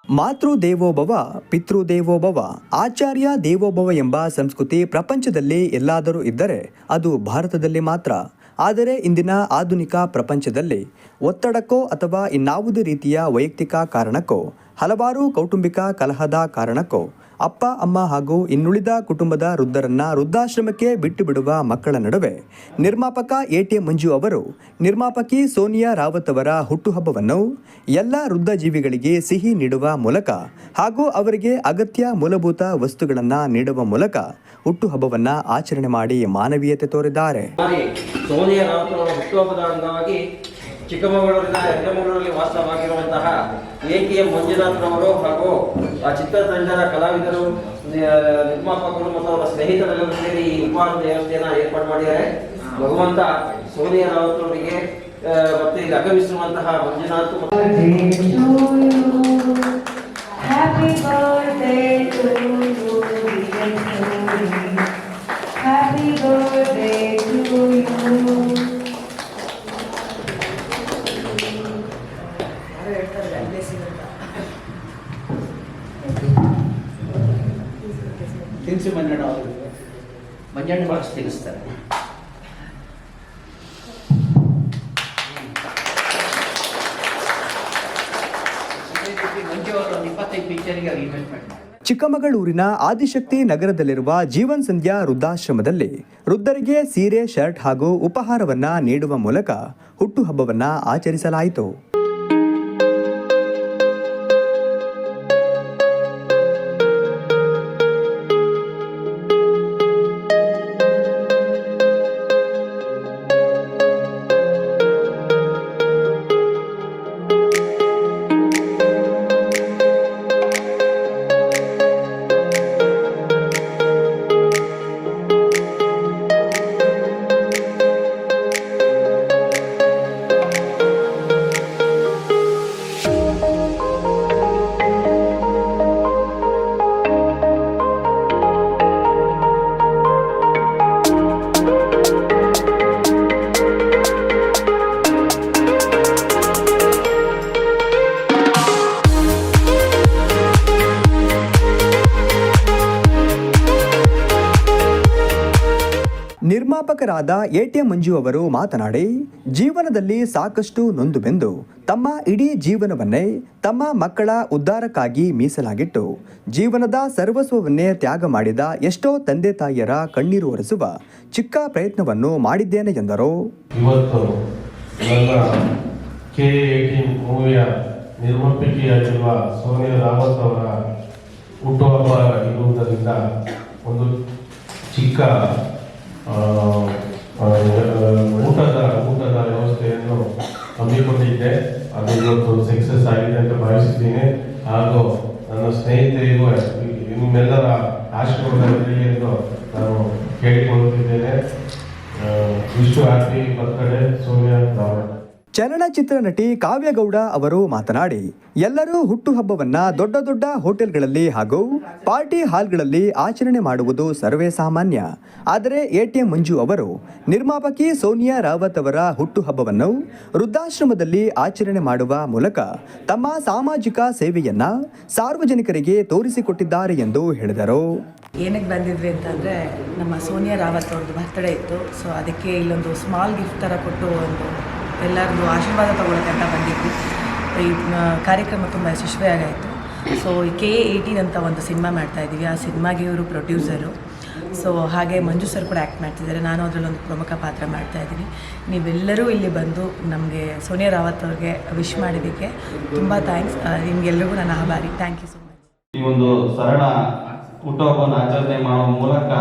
ಮಾತೃ ದೇವೋಭವ ಪಿತೃ ದೇವೋಭವ ಆಚಾರ್ಯ ದೇವೋಭವ ಎಂಬ ಸಂಸ್ಕೃತಿ ಪ್ರಪಂಚದಲ್ಲಿ ಎಲ್ಲಾದರೂ ಇದ್ದರೆ ಅದು ಭಾರತದಲ್ಲಿ ಮಾತ್ರ. ಆದರೆ ಇಂದಿನ ಆಧುನಿಕ ಪ್ರಪಂಚದಲ್ಲಿ ಒತ್ತಡಕ್ಕೋ ಅಥವಾ ಇನ್ನಾವುದೇ ರೀತಿಯ ವೈಯಕ್ತಿಕ ಕಾರಣಕ್ಕೋ, ಹಲವಾರು ಕೌಟುಂಬಿಕ ಕಲಹದ ಕಾರಣಕ್ಕೋ ಅಪ್ಪ ಅಮ್ಮ ಹಾಗೂ ಇನ್ನುಳಿದ ಕುಟುಂಬದ ವೃದ್ಧರನ್ನ ವೃದ್ಧಾಶ್ರಮಕ್ಕೆ ಬಿಟ್ಟು ಬಿಡುವ ಮಕ್ಕಳ ನಡುವೆ ನಿರ್ಮಾಪಕ ಎ.ಟಿ. ಮಂಜು ಅವರು ನಿರ್ಮಾಪಕಿ ಸೋನಿಯಾ ರಾವತ್ ಅವರ ಹುಟ್ಟುಹಬ್ಬವನ್ನು ಎಲ್ಲ ವೃದ್ಧ ಜೀವಿಗಳಿಗೆ ಸಿಹಿ ನೀಡುವ ಮೂಲಕ ಹಾಗೂ ಅವರಿಗೆ ಅಗತ್ಯ ಮೂಲಭೂತ ವಸ್ತುಗಳನ್ನು ನೀಡುವ ಮೂಲಕ ಹುಟ್ಟುಹಬ್ಬವನ್ನು ಆಚರಣೆ ಮಾಡಿ ಮಾನವೀಯತೆ ತೋರಿದ್ದಾರೆ. ಸೋನಿಯಾ ರಾವತ್ ಅವರ ಹುಟ್ಟುಹಬ್ಬದ ಅಂಗವಾಗಿ ಚಿಕ್ಕಮಗಳೂರಿನ ಯಲ್ಲಮಗಳೂರಲ್ಲಿ ವಾಸವಾಗಿರುವಂತಹ ಎ.ಟಿ.ಎಂ. ಮಂಜುನಾಥ್ ರವರು ಹಾಗೂ ಆ ಚಿತ್ರತಂಡದ ಕಲಾವಿದರು, ನಿರ್ಮಾಪಕರು ಮತ್ತು ಅವರ ಸ್ನೇಹಿತರೆಲ್ಲರೂ ಸೇರಿ ಈ ಉಪಹಾರ ವ್ಯವಸ್ಥೆಯನ್ನು ಏರ್ಪಾಡು ಮಾಡಿದ್ದಾರೆ. ಭಗವಂತ ಸೋನಿಯಾ ರಾವತ್ ಅವರಿಗೆ ಮತ್ತು ಇಲ್ಲಿ ಆಗಮಿಸಿರುವಂತಹ ಮಂಜುನಾಥ್ ತಿನಿಸು ಮಂಜಣ್ಣ ಅವರಿಗೆ ಮಂಜಣ್ಣ ಬಳಸಿ ತಿನ್ನಿಸ್ತಾರೆ. ಮಂಜು ಅವರು 25 ಪಿಕ್ಚರ್ಗೆ ಅವ್ರು ಇನ್ವೆಸ್ಟ್ಮೆಂಟ್ ಮಾಡಿ ಚಿಕ್ಕಮಗಳೂರಿನ ಆದಿಶಕ್ತಿ ನಗರದಲ್ಲಿರುವ ಜೀವನ್ ಸಂಧ್ಯಾ ವೃದ್ಧಾಶ್ರಮದಲ್ಲಿ ವೃದ್ಧರಿಗೆ ಸೀರೆ, ಶರ್ಟ್ ಹಾಗೂ ಉಪಹಾರವನ್ನ ನೀಡುವ ಮೂಲಕ ಹುಟ್ಟುಹಬ್ಬವನ್ನ ಆಚರಿಸಲಾಯಿತು. ನಿರ್ಮಾಪಕರಾದ ಎ.ಟಿ. ಮಂಜು ಅವರು ಮಾತನಾಡಿ, ಜೀವನದಲ್ಲಿ ಸಾಕಷ್ಟು ನೊಂದು ಬೆಂದು ತಮ್ಮ ಇಡೀ ಜೀವನವನ್ನೇ ತಮ್ಮ ಮಕ್ಕಳ ಉದ್ಧಾರಕ್ಕಾಗಿ ಮೀಸಲಾಗಿಟ್ಟು ಜೀವನದ ಸರ್ವಸ್ವವನ್ನೇ ತ್ಯಾಗ ಮಾಡಿದ ಎಷ್ಟೋ ತಂದೆ ತಾಯಿಯರ ಕಣ್ಣೀರು ಒರೆಸುವ ಚಿಕ್ಕ ಪ್ರಯತ್ನವನ್ನು ಮಾಡಿದ್ದೇನೆ ಎಂದರು. ಇವತ್ತು K18 ಮೂವಿಯ ನಿರ್ಮಾಪಕಿಯಾಗಿರುವ ಸೋನಿಯಾ ರಾವತ್ ಅವರ ಹುಟ್ಟುಹಬ್ಬ ಇರುವುದರಿಂದ ಒಂದು ಚಿಕ್ಕ ಊಟದ ವ್ಯವಸ್ಥೆಯನ್ನು ಹಮ್ಮಿಕೊಂಡಿದ್ದೆ. ಅದು ಇವತ್ತು ಸಕ್ಸಸ್ ಆಗಿದೆ ಅಂತ ಭಾವಿಸಿದ್ದೀನಿ. ಹಾಗೂ ನನ್ನ ಸ್ನೇಹಿತರಿಗೂ ನಿಮ್ಮೆಲ್ಲರ ಆಶೀರ್ವಾದವಿರಲಿ ಎಂದು ನಾನು ಕೇಳಿಕೊಳ್ಳುತ್ತಿದ್ದೇನೆ. Wish happy birthday Sonia Rawat. ಚಲನಚಿತ್ರ ನಟಿ ಕಾವ್ಯಗೌಡ ಅವರು ಮಾತನಾಡಿ, ಎಲ್ಲರೂ ಹುಟ್ಟುಹಬ್ಬವನ್ನ ದೊಡ್ಡ ದೊಡ್ಡ ಹೋಟೆಲ್ಗಳಲ್ಲಿ ಹಾಗೂ ಪಾರ್ಟಿ ಹಾಲ್ಗಳಲ್ಲಿ ಆಚರಣೆ ಮಾಡುವುದು ಸರ್ವೇ ಸಾಮಾನ್ಯ. ಆದರೆ ಎ.ಟಿ. ಮಂಜು ಅವರು ನಿರ್ಮಾಪಕಿ ಸೋನಿಯಾ ರಾವತ್ ಅವರ ಹುಟ್ಟುಹಬ್ಬವನ್ನು ವೃದ್ಧಾಶ್ರಮದಲ್ಲಿ ಆಚರಣೆ ಮಾಡುವ ಮೂಲಕ ತಮ್ಮ ಸಾಮಾಜಿಕ ಸೇವೆಯನ್ನ ಸಾರ್ವಜನಿಕರಿಗೆ ತೋರಿಸಿಕೊಟ್ಟಿದ್ದಾರೆ ಎಂದು ಹೇಳಿದರು. ಏನಕ್ಕೆ ಬಂದಿದ್ವಿ ಅಂತಂದರೆ, ನಮ್ಮ ಸೋನಿಯಾ ರಾವತ್ ಅವ್ರದ್ದು ಬರ್ತ್ಡೇ ಇತ್ತು. ಸೊ ಅದಕ್ಕೆ ಇಲ್ಲೊಂದು ಸ್ಮಾಲ್ ಗಿಫ್ಟ್ ಥರ ಕೊಟ್ಟು ಒಂದು ಎಲ್ಲರಿಗೂ ಆಶೀರ್ವಾದ ತಗೊಳ್ಳೋಕ್ಕಂತ ಬಂದಿದ್ವಿ. ಈ ಕಾರ್ಯಕ್ರಮ ತುಂಬ ಯಶಸ್ವಿಯಾಗಾಯಿತು. ಸೊ K18 ಅಂತ ಒಂದು ಸಿನಿಮಾ ಮಾಡ್ತಾಯಿದ್ದೀವಿ. ಆ ಸಿನಿಮಾಗೆ ಇವರು ಪ್ರೊಡ್ಯೂಸರು. ಸೊ ಹಾಗೆ ಮಂಜು ಸರ್ ಕೂಡ ಆ್ಯಕ್ಟ್ ಮಾಡ್ತಿದ್ದಾರೆ. ನಾನು ಅದರಲ್ಲೊಂದು ಪ್ರಮುಖ ಪಾತ್ರ ಮಾಡ್ತಾಯಿದ್ದೀನಿ. ನೀವೆಲ್ಲರೂ ಇಲ್ಲಿ ಬಂದು ನಮಗೆ ಸೋನಿಯಾ ರಾವತ್ ಅವ್ರಿಗೆ ವಿಶ್ ಮಾಡಿದ್ದಕ್ಕೆ ತುಂಬ ಥ್ಯಾಂಕ್ಸ್. ನಿಮಗೆಲ್ಲರಿಗೂ ನನ್ನ ಆಭಾರಿ. Thank you so much. ಈ ಒಂದು ಸರಳ ಹುಟ್ಟುಹಬ್ಬವನ್ನು ಆಚರಣೆ ಮಾಡುವ ಮೂಲಕ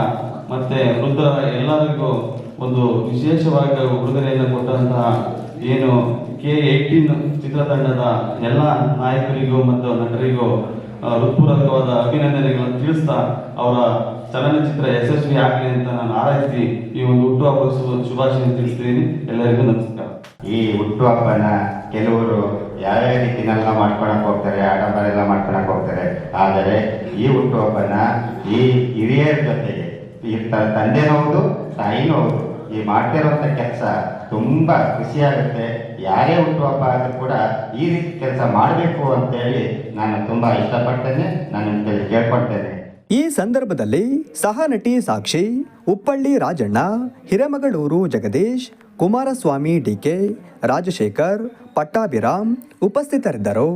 ಮತ್ತು ವೃದ್ಧರ ಎಲ್ಲರಿಗೂ ಒಂದು ವಿಶೇಷವಾಗಿ ಉಡುಗೊರೆಯನ್ನು ಕೊಟ್ಟಂತಹ ಏನು K18 ಚಿತ್ರತಂಡದ ಎಲ್ಲ ನಾಯಕರಿಗೂ ಮತ್ತು ನಟರಿಗೂ ಹೃತ್ಪೂರ್ವಕವಾದ ಅಭಿನಂದನೆಗಳನ್ನು ತಿಳಿಸ್ತಾ ಅವರ ಚಲನಚಿತ್ರ ಯಶಸ್ವಿ ಆಗಲಿ ಅಂತ ನಾನು ಹಾರೈಸಿ ಈ ಒಂದು ಹುಟ್ಟುಹಬ್ಬ ಶುಭಾಶಯ ತಿಳಿಸ್ತೀನಿ. ಎಲ್ಲರಿಗೂ ನಮಸ್ಕಾರ. ಈ ಹುಟ್ಟುಹಬ್ಬನ ಕೆಲವರು ಯಾವ್ಯಾವ ರೀತಿನೆಲ್ಲ ಮಾಡ್ಕೊಳಕ್ ಹೋಗ್ತಾರೆ, ಆಡಂಬರ ಎಲ್ಲ ಮಾಡ್ಕೊಳಕ್ ಹೋಗ್ತಾರೆ. ಆದರೆ ಈ ಹುಟ್ಟುಹಬ್ಬನ ಈ ಹಿರಿಯರ ಜೊತೆಗೆ ತಂದೆನೂ ಹೌದು, ತಾಯಿನೂ ಹೌದು, ಈ ಮಾಡ್ತಿರೋಂಥ ಕೆಲಸ ತುಂಬ ಖುಷಿಯಾಗುತ್ತೆ. ಯಾರೇ ಹುಟ್ಟುಹಬ್ಬ ಆದರೂ ಕೂಡ ಈ ರೀತಿ ಕೆಲಸ ಮಾಡಬೇಕು ಅಂತೇಳಿ ನಾನು ತುಂಬ ಇಷ್ಟಪಡ್ತೇನೆ. ನಾನು ನಿಮ್ಮಲ್ಲಿ ಕೇಳ್ಕೊಳ್ತೇನೆ. ಈ ಸಂದರ್ಭದಲ್ಲಿ ಸಹ ನಟಿ ಸಾಕ್ಷಿ, ಉಪ್ಪಳ್ಳಿ ರಾಜಣ್ಣ, ಹಿರೇಮಗಳೂರು ಜಗದೀಶ್, ಕುಮಾರಸ್ವಾಮಿ ಡಿಕೆ, ರಾಜಶೇಖರ್, ಪಟ್ಟಾಭಿರಾಮ್ ಉಪಸ್ಥಿತರಿದ್ದರು.